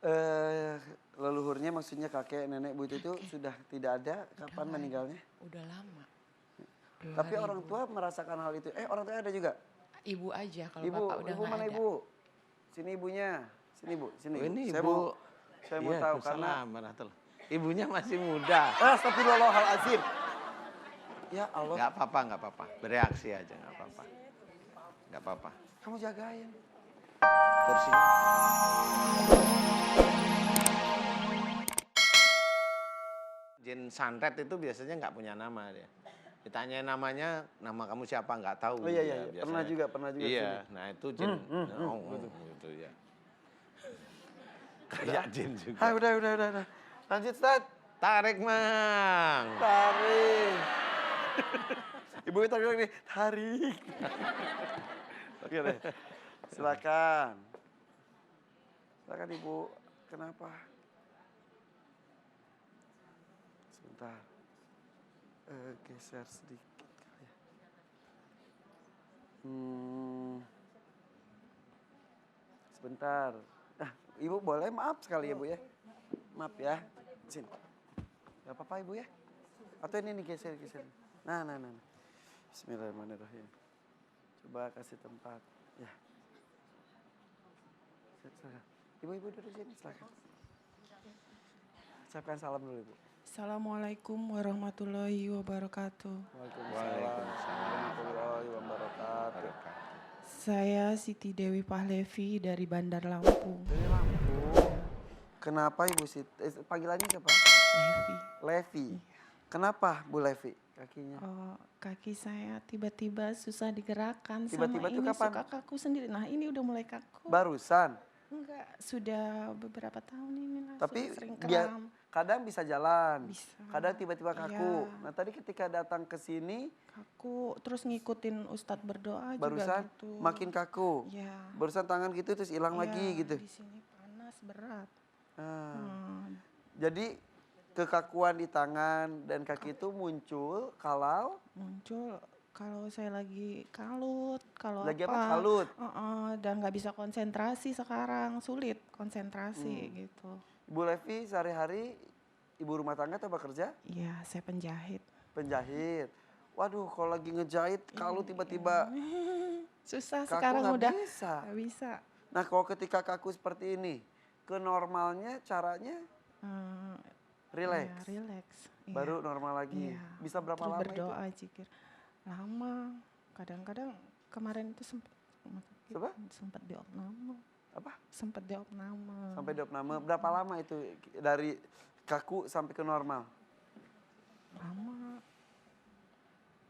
Eh, leluhurnya maksudnya kakek, nenek, buyut itu sudah tidak ada. Kapan Udah meninggalnya? Udah lama. Tapi orang 2000. tua merasakan hal itu. Orang tua ada juga? Ibu aja kalau Ibu, bapak udah ibu nggak mana ada. ibu? Sini ibunya. Sini bu, sini Oh, bu. ini Saya ibu. mau tahu karena. Assalamualaikum. Ibunya masih muda. Astagfirullahaladzim. Ya Allah. Nggak apa-apa. Bereaksi aja, nggak apa-apa. Nggak apa-apa. Kamu jagain. Kursinya. Jin santet itu biasanya nggak punya nama dia. Ditanyain namanya, nama kamu siapa nggak tahu. Oh iya, dia iya. Pernah juga Iya, sini. nah itu jin. Gitu ya. Kayak jin juga. Udah. Lanjut, Ustaz. Tarik, Mang. Tarik. Ibu kita bilang nih, tarik. Oke deh. Silakan. Silakan Ibu. Kenapa? Sebentar. Geser sedikit kali ya. Sebentar. Ibu boleh maaf sekali ya Bu ya. Maaf ya. Sini. Gak apa-apa Ibu ya. Atau ini nih geser. Nah. Bismillahirrahmanirrahim. Coba kasih tempat. Ya. Silakan. Ibu duduk sini silakan. Ucapkan salam dulu Ibu. Assalamualaikum warahmatullahi wabarakatuh. Waalaikumsalam warahmatullahi wabarakatuh. Saya Siti Dewi Pahlevi dari Bandar Lampung. Dari Lampung. Kenapa Ibu panggilannya siapa? Levi. Levi. Kenapa Bu Levi kakinya? Oh, kaki saya tiba-tiba susah digerakkan. Tiba-tiba sama tuh ini kapan? suka kaku sendiri. Nah ini udah mulai kaku. Barusan. Enggak, sudah beberapa tahun ini lah. Tapi sudah sering dia kram. kadang bisa jalan. Bisa. Kadang tiba-tiba kaku. Iya. Nah tadi ketika datang ke sini Kaku, terus ngikutin Ustadz berdoa barusan juga gitu. makin kaku. Iya. Barusan tangan gitu terus hilang Iya, lagi gitu. Di sini panas berat. Jadi kekakuan di tangan dan kaki itu muncul kalau Muncul kalau saya lagi kalut, kalau lagi apa? Kalut. dan nggak bisa konsentrasi sekarang, sulit konsentrasi gitu. Ibu Levi sehari-hari ibu rumah tangga atau bekerja? Iya, saya penjahit. Penjahit. Waduh, kalau lagi ngejahit kalut tiba-tiba Susah kaku sekarang nggak udah bisa. nggak bisa. Nah, kalau ketika kaku seperti ini, ke normalnya caranya relax. Ya, relax. Iya. Baru normal lagi. Iya. Bisa berapa Terus lama berdoa itu? zikir. Lama. Kadang-kadang kemarin itu Coba? sempat diopname. Apa? Sempat diopname. Sampai diopname. Berapa lama itu dari kaku sampai ke normal?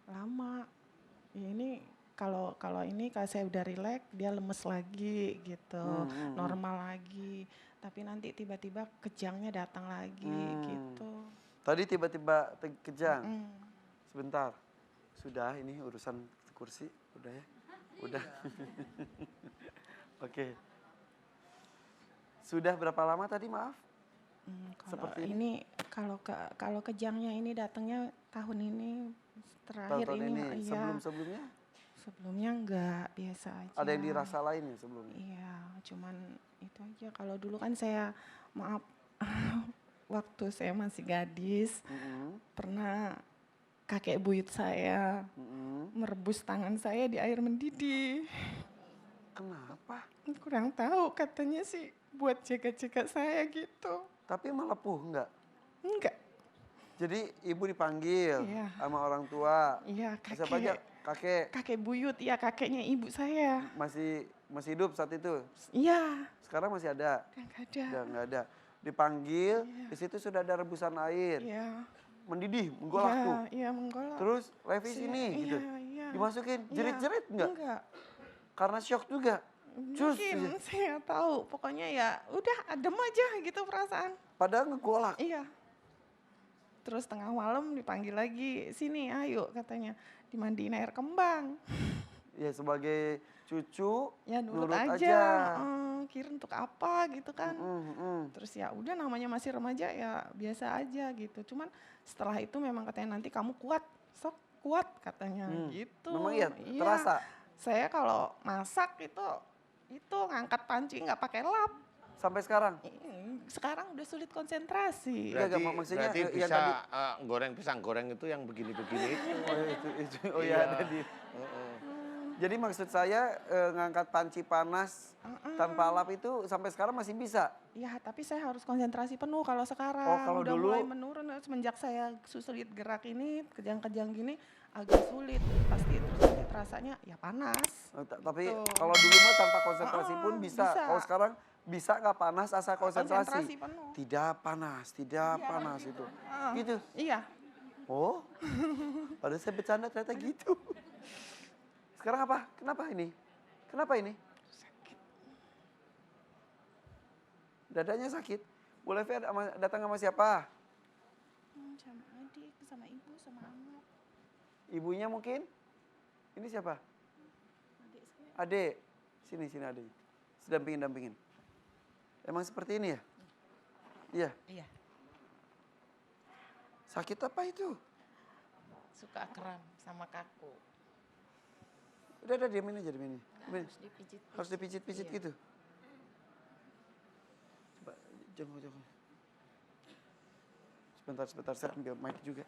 Lama. Ya ini kalau ini kalau saya udah relax dia lemes lagi gitu, normal lagi. Tapi nanti tiba-tiba kejangnya datang lagi gitu. Tadi tiba-tiba kejang. Sebentar. Sudah ini urusan kursi, udah ya? Udah. Oke. Sudah berapa lama tadi maaf? Kalau Seperti ini kalau kejangnya ini datangnya tahun ini terakhir tahun ini, ini. iya. Sebelumnya? Sebelumnya enggak, biasa aja. Ada yang dirasa lain ya sebelumnya? Iya, cuman itu aja. Kalau dulu kan saya, maaf, waktu saya masih gadis, pernah kakek buyut saya merebus tangan saya di air mendidih. Kenapa? Kurang tahu, katanya sih buat jaga-jaga saya gitu. Tapi melepuh enggak? Enggak. Jadi ibu dipanggil Iya. sama orang tua. Iya, Siapa aja? Kakek kakek buyut, ya kakeknya ibu saya. masih hidup saat itu? Iya. Sekarang masih ada? Udah nggak ada. Udah nggak ada. Dipanggil, di situ sudah ada rebusan air. Iya. Mendidih, menggolak tuh. Iya, menggolak. Terus Levi sini gitu. Iya. Dimasukin, Iya. jerit-jerit enggak? Enggak. Karena shock juga. Cus. Mungkin saya tahu, pokoknya ya udah adem aja gitu perasaan. Padahal ngegolak. Iya. Terus tengah malam dipanggil lagi, sini ayo katanya dimandiin air kembang. Ya sebagai cucu Ya nurut nurut aja. Kira untuk apa gitu kan. Terus ya udah namanya masih remaja ya biasa aja gitu. Cuman setelah itu memang katanya nanti kamu kuat, sok kuat katanya gitu. Memang iya, Iya. terasa. Saya kalau masak itu ngangkat panci nggak pakai lap. Sampai sekarang? Sekarang udah sulit konsentrasi. Enggak, Berarti, maksudnya, berarti yang bisa tadi- goreng pisang goreng itu yang begini-begini itu. Oh iya, ada di. Jadi maksud saya ngangkat panci panas tanpa lap itu sampai sekarang masih bisa? Ya, tapi saya harus konsentrasi penuh kalau sekarang. Oh, kalau udah dulu- mulai menurun semenjak saya sulit gerak ini, kejang-kejang gini agak sulit. Pasti terus nanti rasanya ya panas. Tapi Gitu. kalau dulu mah tanpa konsentrasi pun bisa. bisa. Kalau sekarang bisa nggak panas asal konsentrasi? Konsentrasi penuh. Tidak panas itu. Gitu. Iya. Oh, padahal saya bercanda ternyata gitu. Sekarang apa? Kenapa ini? Kenapa ini? Sakit. Dadanya sakit. Bu Levi datang sama siapa? Sama adik, sama ibu, sama anak. Ibunya mungkin? Ini siapa? Adik saya. Adek. Sini adik. Dampingin. Emang seperti ini ya? Iya. Iya, Sakit apa itu? suka kram sama kaku. Udah diamin aja. Diamin. Harus dipijit. Harus dipijit-pijit Iya. gitu. Coba jongkok. Sebentar saya ambil mic juga.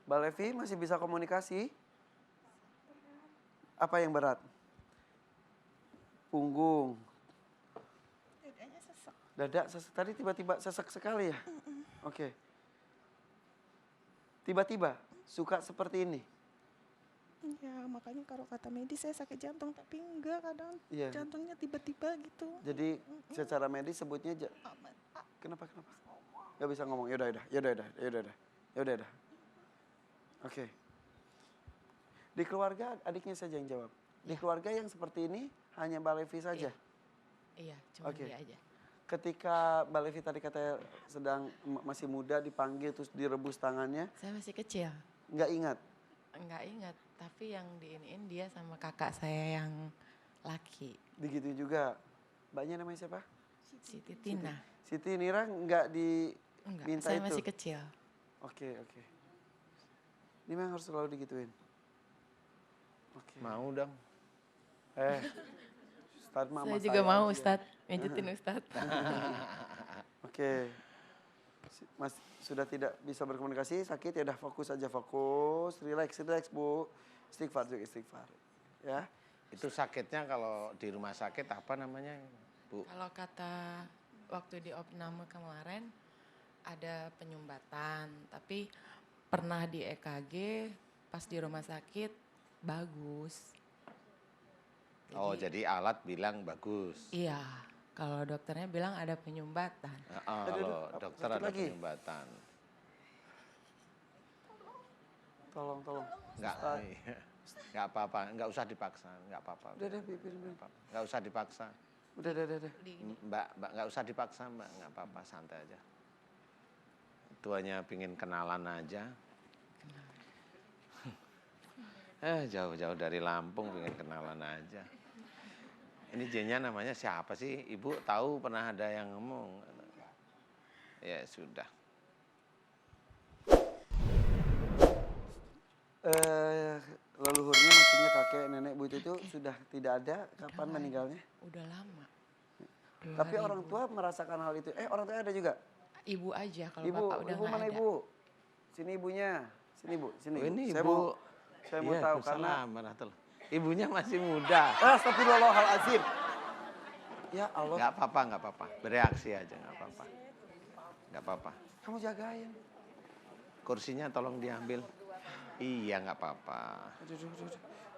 Mbak Levi masih bisa komunikasi? Apa yang berat? Punggung. Dadanya sesek. Dada sesek. Tadi tiba-tiba sesek sekali ya? Oke. Tiba-tiba suka seperti ini? Ya, makanya kalau kata medis saya sakit jantung, tapi enggak kadang Iya. jantungnya tiba-tiba gitu. Jadi secara medis sebutnya kenapa? Gak bisa ngomong. Yaudah. Oke. Di keluarga adiknya saja yang jawab. Di keluarga yang seperti ini hanya Mbak Levi saja. Iya, cuma Oke. dia aja. Ketika Mbak Levi tadi katanya sedang masih muda dipanggil terus direbus tangannya, Saya masih kecil, nggak ingat. nggak ingat. Tapi yang diiniin dia sama kakak saya yang laki, Begitu juga. Mbaknya namanya siapa? Siti Tina. Siti Nira nggak Enggak, diminta saya itu. masih kecil. Oke. Ini memang harus selalu digituin. Oke. Mau dong. Ustadz mama Saya juga mau aja. Ustadz, pijitin Ustadz. Oke. Mas sudah tidak bisa berkomunikasi, sakit ya udah fokus aja, relax Bu. Istighfar. Ya. Itu sakitnya kalau di rumah sakit apa namanya, Bu? Kalau kata waktu di opname kemarin ada penyumbatan, tapi pernah di EKG pas di rumah sakit bagus. Oh, jadi alat bilang bagus. Iya, kalau dokternya bilang ada penyumbatan. Kalau dokter sakit ada lagi. penyumbatan. Tolong. Enggak, iya. Enggak apa-apa, enggak usah dipaksa, enggak apa-apa. Udah, Pipin. Enggak usah dipaksa. Udah. Mbak, enggak usah dipaksa, Mbak, enggak apa-apa, santai aja. Itu hanya pingin kenalan aja. Jauh-jauh dari Lampung pingin kenalan aja. Ini jennya namanya siapa sih? Ibu tahu pernah ada yang ngomong. Ya sudah. Leluhurnya maksudnya kakek nenek Bu itu sudah tidak ada. Kapan meninggalnya? Udah lama. Tapi orang tua merasakan hal itu. Orang tua ada juga? Ibu aja kalau Ibu, bapak udah ibu nggak mana ada. ibu? Sini ibunya. Sini Bu. Oh, ini Saya ibu. mau Iya, tahu karena warahmatullahi. Ibunya masih muda. Astagfirullahaladzim. Ya Allah. Enggak apa-apa. Bereaksi aja, enggak apa-apa. Enggak apa-apa. Kamu jagain. Kursinya tolong diambil. Iya, enggak apa-apa. Aduh.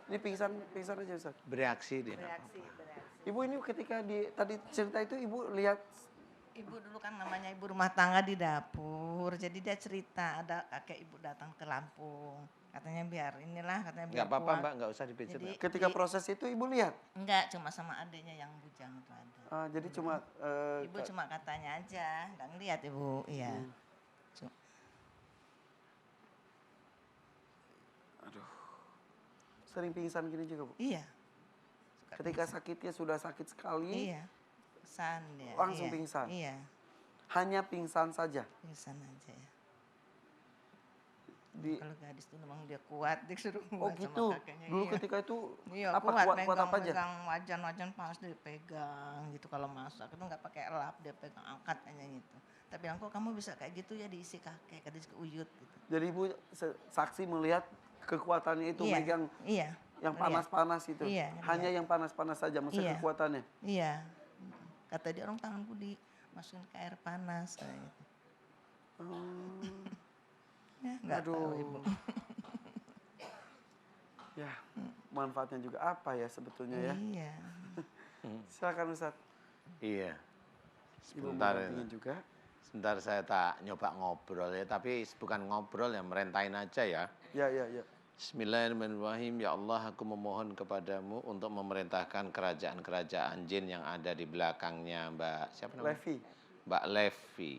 Ini pingsan aja Ustaz. Bereaksi dia enggak apa-apa. Ibu ini ketika tadi cerita itu ibu lihat Ibu dulu kan namanya ibu rumah tangga di dapur. Jadi dia cerita ada kakek ibu datang ke Lampung. Katanya biar Enggak biar apa-apa, kuat. Mbak, enggak usah dipijit. Jadi- Mbak. ketika proses itu ibu lihat. Enggak, cuma sama adiknya yang bujang itu ada. Jadi cuma Ibu cuma katanya aja, enggak ngeliat ibu. Iya. Cu- sering pingsan gini juga Bu. Iya. Suka Ketika sakitnya sudah sakit sekali, Iya. Pingsan dia. Langsung iya. pingsan? Iya. hanya pingsan saja. Pingsan aja ya. Kalau gadis tuh memang dia kuat, disuruh Oh kuat gitu. sama kakeknya. Dulu Iya. ketika itu Iya, apa kuat kuat apa aja? megang wajan-wajan panas dia pegang gitu kalau masak. Itu nggak pakai lap, dia pegang angkat aja gitu. Tapi bilang, kok kamu bisa kayak gitu ya diisi kakek, kata ke Uyut gitu. Jadi ibu saksi melihat kekuatannya itu Iya, megang iya. yang lihat. panas-panas itu. Iya, Hanya lihat. yang panas-panas saja maksudnya Iya. kekuatannya. Iya. Kata dia, orang tanganku dimasukin ke air panas kayak gitu. Ya, nggak tahu Ibu. Ya, manfaatnya juga apa ya sebetulnya ya? Iya. Silakan Ustaz. Iya. Ibu Sebentar, mendampingi juga. sebentar saya tak nyoba ngobrol ya, tapi bukan ngobrol ya, merentain aja ya. Ya, ya, ya. Bismillahirrahmanirrahim. Ya Allah, aku memohon kepadamu untuk memerintahkan kerajaan-kerajaan jin yang ada di belakangnya Mbak siapa namanya? Levi. Mbak Levi.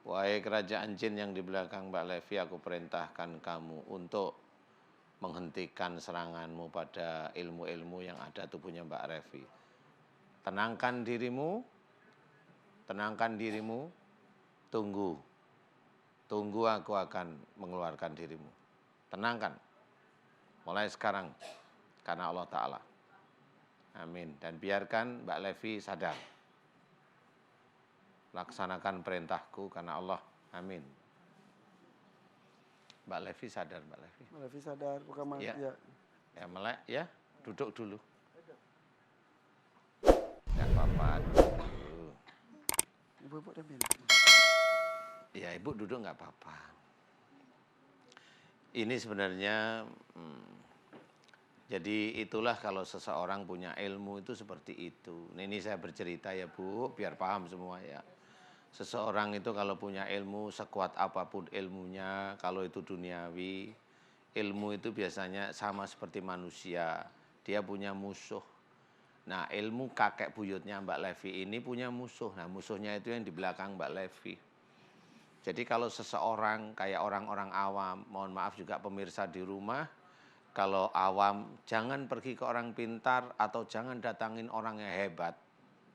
Wahai kerajaan jin yang di belakang Mbak Levi, aku perintahkan kamu untuk menghentikan seranganmu pada ilmu-ilmu yang ada tubuhnya Mbak Levi. Tenangkan dirimu, tunggu. Tunggu aku akan mengeluarkan dirimu. Tenangkan. Mulai sekarang. Karena Allah Ta'ala. Amin. Dan biarkan Mbak Levi sadar. Laksanakan perintahku karena Allah. Amin. Mbak Levi sadar, Mbak Levi. Levi sadar, bukan Ya. ya. Ya, melek ya. Duduk dulu. Gak apa-apa. Dulu. Ibu-ibu udah minum. Ya, Ibu duduk nggak apa-apa. Ini sebenarnya, jadi itulah kalau seseorang punya ilmu itu seperti itu. Ini saya bercerita ya Bu, biar paham semua ya. Seseorang itu kalau punya ilmu, sekuat apapun ilmunya, kalau itu duniawi, ilmu itu biasanya sama seperti manusia. Dia punya musuh. Nah, ilmu kakek buyutnya Mbak Levi ini punya musuh. Nah, musuhnya itu yang di belakang Mbak Levi. Jadi kalau seseorang kayak orang-orang awam, mohon maaf juga pemirsa di rumah, kalau awam jangan pergi ke orang pintar atau jangan datangin orang yang hebat.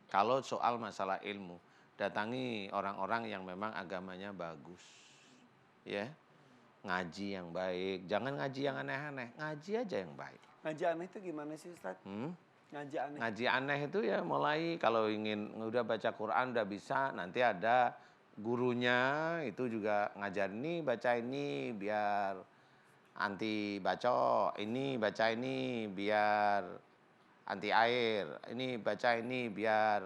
Kalau soal masalah ilmu, datangi orang-orang yang memang agamanya bagus. Ya. Ngaji yang baik, jangan ngaji yang aneh-aneh, ngaji aja yang baik. Ngaji aneh itu gimana sih Ustaz? Ngaji aneh. Ngaji aneh itu ya mulai kalau ingin udah baca Quran udah bisa, nanti ada gurunya itu juga ngajar ini baca ini biar anti bacok, ini baca ini biar anti air, ini baca ini biar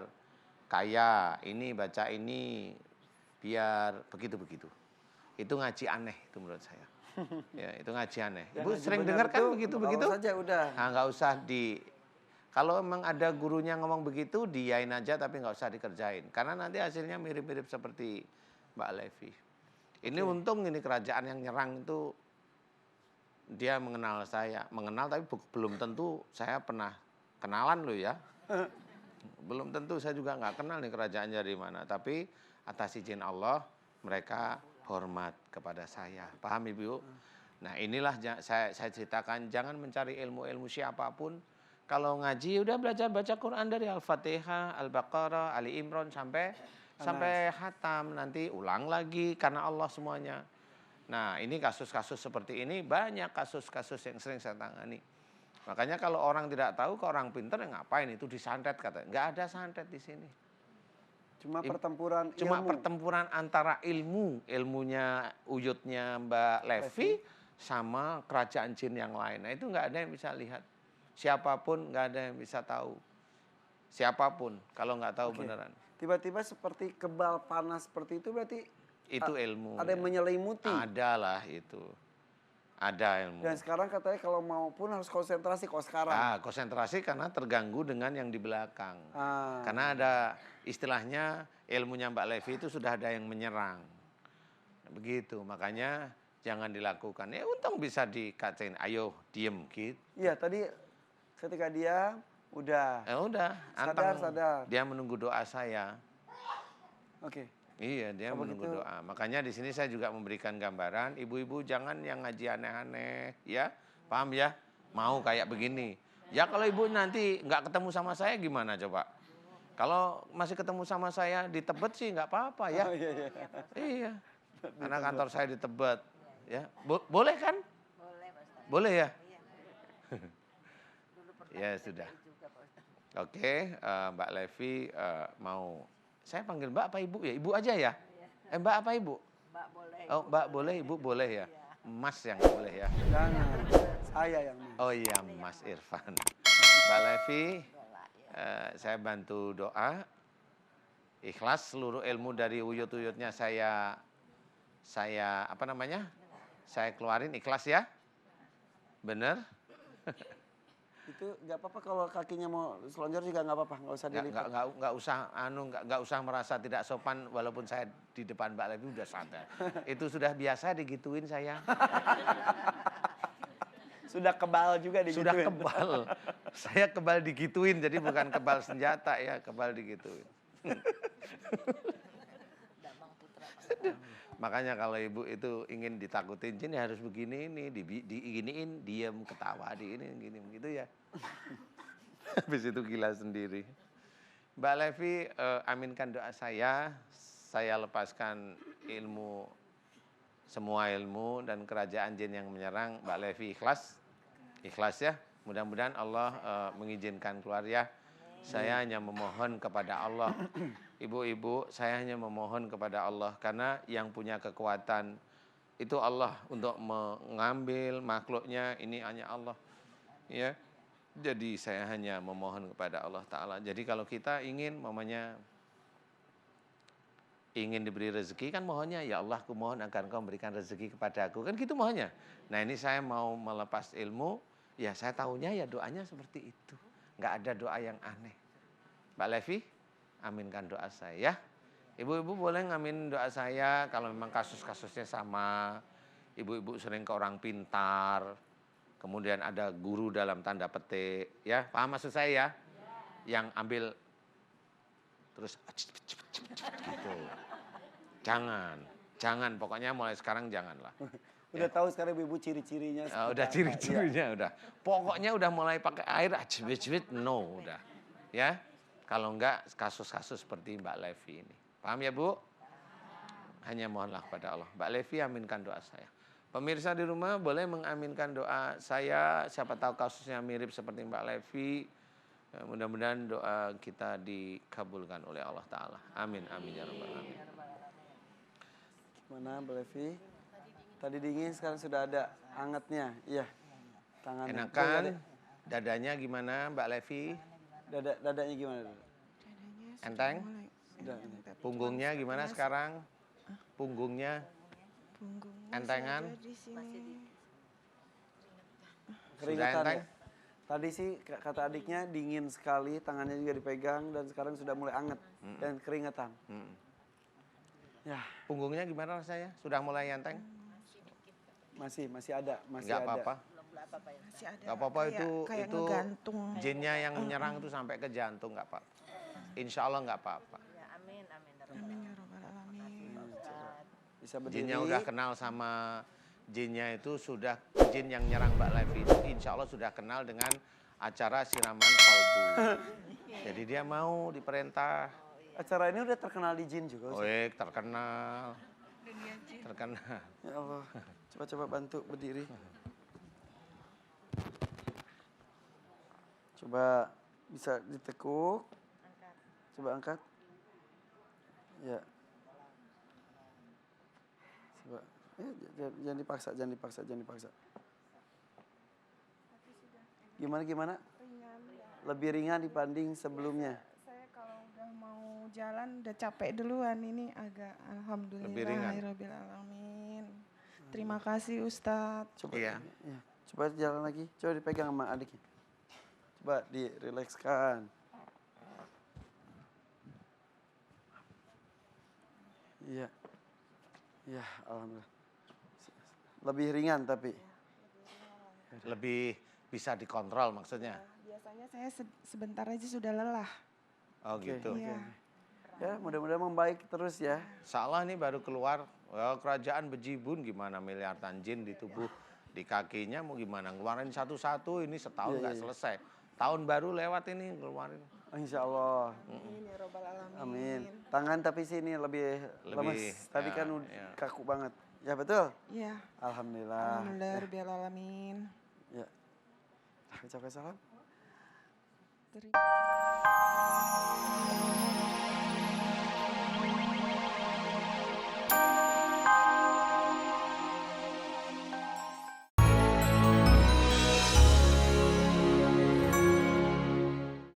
kaya, ini baca ini biar begitu-begitu. Itu ngaji aneh itu menurut saya. Ya, itu ngaji aneh. Yang Ibu ngaji sering benar dengar kan itu begitu-begitu? saja udah. Nah, nggak usah kalau memang ada gurunya ngomong begitu, diain aja tapi nggak usah dikerjain. Karena nanti hasilnya mirip-mirip seperti Mbak Levi. Ini untung ini kerajaan yang nyerang itu dia mengenal saya. Mengenal tapi belum tentu saya pernah kenalan loh ya. Belum tentu saya juga nggak kenal nih kerajaan dari mana. Tapi atas izin Allah mereka hormat kepada saya. Paham Ibu? Nah inilah saya ceritakan, jangan mencari ilmu-ilmu siapapun. Kalau ngaji udah belajar baca Quran dari Al-Fatihah, Al-Baqarah, Ali Imran sampai khatam. Nanti ulang lagi karena Allah semuanya. Nah ini kasus-kasus seperti ini banyak kasus-kasus yang sering saya tangani. Makanya kalau orang tidak tahu ke orang pintar ya ngapain itu disantet katanya. Nggak ada santet di sini. Cuma pertempuran Cuma ilmu. pertempuran antara ilmunya Uyutnya Mbak Levi sama kerajaan jin yang lain. Nah itu nggak ada yang bisa lihat. Siapapun nggak ada yang bisa tahu. Siapapun kalau nggak tahu beneran. Tiba-tiba seperti kebal panas seperti itu berarti Itu ilmu. ada yang menyelimuti. Ada lah itu. Ada ilmu. Dan sekarang katanya kalau mau pun harus konsentrasi kok sekarang. Konsentrasi karena terganggu dengan yang di belakang. Ah. Karena ada istilahnya ilmunya Mbak Levi itu sudah ada yang menyerang. Begitu, makanya jangan dilakukan. Ya untung bisa dikatain, ayo diem gitu. Iya tadi ketika dia udah. Ya udah, Sadar. dia menunggu doa saya. Oke. Iya, dia menunggu doa. Makanya di sini saya juga memberikan gambaran, ibu-ibu jangan yang ngaji aneh-aneh, ya. Paham ya? Mau kayak begini. Ya kalau ibu nanti nggak ketemu sama saya gimana coba? Kalau masih ketemu sama saya di Tebet sih nggak apa-apa ya. Oh, iya. Iya. Karena kantor saya di Tebet. Ya, boleh kan? Boleh Pak Ustadz. Boleh ya? Iya. Dulu pernah Ya di sudah. TPI juga Pak Ustadz. Oke, Mbak Levi mau saya panggil Mbak apa Ibu ya? Ibu aja ya? Mbak apa Ibu? Mbak boleh. Oh, Ibu Mbak boleh, Ibu boleh ya? Iya. Mas yang nggak boleh ya? Jangan, saya yang mau. Oh iya, Mas Irfan. Mbak Levi, Bola, ya. saya bantu doa. Ikhlas seluruh ilmu dari uyut-uyutnya saya apa namanya? Saya keluarin ikhlas ya? Bener? Itu nggak apa-apa kalau kakinya mau selonjor juga nggak apa-apa, nggak usah dilipat. Nggak usah merasa tidak sopan walaupun saya di depan Mbak Levi udah sadar. Itu sudah biasa digituin saya. Sudah kebal juga digituin. Sudah kebal. Saya kebal digituin, jadi bukan kebal senjata ya, kebal digituin. Damang Putra Pak. Makanya kalau ibu itu ingin ditakutin jin ya harus begini nih, diginiin, diam, ketawa, gini gitu ya. Habis itu gila sendiri. Mbak Levi, aminkan doa saya lepaskan ilmu, semua ilmu dan kerajaan jin yang menyerang. Mbak Levi ikhlas ya. Mudah-mudahan Allah mengizinkan keluar ya. Saya hanya memohon kepada Allah. Ibu-ibu, saya hanya memohon kepada Allah karena yang punya kekuatan itu Allah untuk mengambil makhluknya, ini hanya Allah. Ya. Jadi saya hanya memohon kepada Allah Ta'ala. Jadi kalau kita ingin ingin diberi rezeki kan mohonnya, ya Allah aku mohon agar Engkau memberikan rezeki kepada aku. Kan gitu mohonnya. Nah ini saya mau melepas ilmu, ya saya tahunya ya doanya seperti itu. Nggak ada doa yang aneh. Mbak Levi, aminkan doa saya. Ibu-ibu boleh ngamin doa saya kalau memang kasus-kasusnya sama. Ibu-ibu sering ke orang pintar. Kemudian ada guru dalam tanda petik. Ya, paham maksud saya ya? Yang ambil terus gitu. Jangan. Pokoknya mulai sekarang janganlah. Udah tahu sekarang ibu ciri-cirinya. Udah ciri-cirinya udah. Pokoknya udah mulai pakai air ajwit-ajwit no udah. Ya. Kalau enggak kasus-kasus seperti Mbak Levi ini. Paham ya Bu? Hanya mohonlah kepada Allah. Mbak Levi aminkan doa saya. Pemirsa di rumah boleh mengaminkan doa saya. Siapa tahu kasusnya mirip seperti Mbak Levi. Mudah-mudahan doa kita dikabulkan oleh Allah Ta'ala. Amin, amin ya rabbal alamin. Gimana Mbak Levi? Tadi dingin, sekarang sudah ada hangatnya. Iya. Tangannya. Enakan? Dadanya gimana Mbak Levi? Dadanya gimana? Dadanya sudah Enteng? mulai Udah. enteng, tapi Punggungnya cuma gimana sepertinya sekarang? Punggungnya? punggungnya Entengan? saja di sini. Keringetan enteng? ya? Tadi sih kata adiknya dingin sekali, tangannya juga dipegang dan sekarang sudah mulai anget dan keringetan. Ya, Punggungnya gimana rasanya? Sudah mulai enteng? masih ada, masih Enggak ada. apa-apa. Masih ada. Enggak apa-apa kayak itu ngegantung. jinnya yang menyerang itu sampai ke jantung enggak apa-apa. Insya Allah enggak apa-apa. Ya, amin. Amin ya robbal alamin. Bisa berdiri. Jinnya udah kenal sama jinnya itu sudah jin yang nyerang Mbak Levi itu insya Allah sudah kenal dengan acara siraman kalbu. Jadi dia mau diperintah. Acara ini udah terkenal di jin juga. Ustaz. Terkenal. Terkenal. Ya Allah, coba bantu berdiri. Coba bisa ditekuk. Coba angkat. Ya. Coba. Jangan dipaksa. Gimana? Lebih ringan dibanding sebelumnya. Saya kalau udah mau jalan udah capek duluan, ini agak alhamdulillah Lebih ringan. rabbil alamin. Terima kasih Ustadz. Coba. Iya. Ya. Coba jalan lagi. Coba dipegang sama adiknya. Coba dirilekskan. Iya. Ya, alhamdulillah. Lebih ringan tapi. Lebih bisa dikontrol maksudnya. Biasanya saya sebentar aja sudah lelah. Oh gitu. Iya. Ya, mudah-mudahan membaik terus ya. Salah nih baru keluar. Kerajaan bejibun gimana miliaran jin di tubuh, di kakinya mau gimana ngeluarin satu-satu ini setahun nggak selesai. Tahun baru lewat ini ngeluarin. Insya Allah. Amin ya robbal alamin. Amin. Tangan tapi sini lebih lemes. Tadi kan ya. kaku banget. Ya betul. Iya. Alhamdulillah. Alhamdulillah rabbil alamin. Ya. Ucapkan salam. Terima